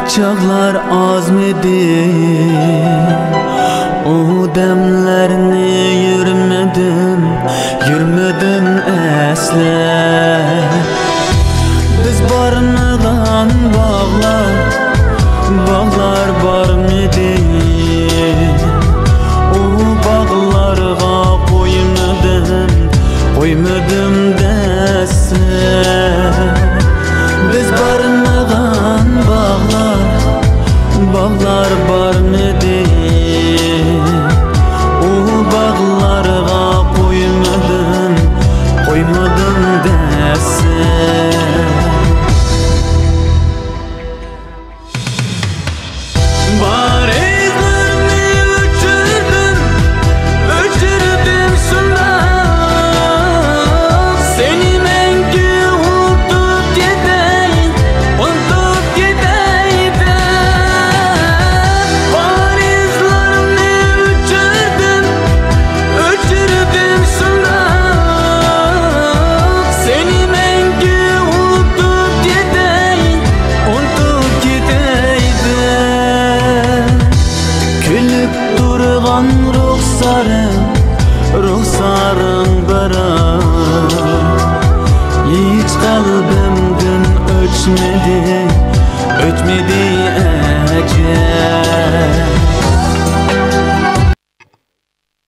çağlar azmedi. O demlerini yürümedim esle. Biz barınılan bağlar var mıydı? O bağlarga koymadım desle. Biz barınılan bağlar var mıydı? O bağlarga koymadım desle. Ruhsarın bırak, hiç kalbimden ötmedi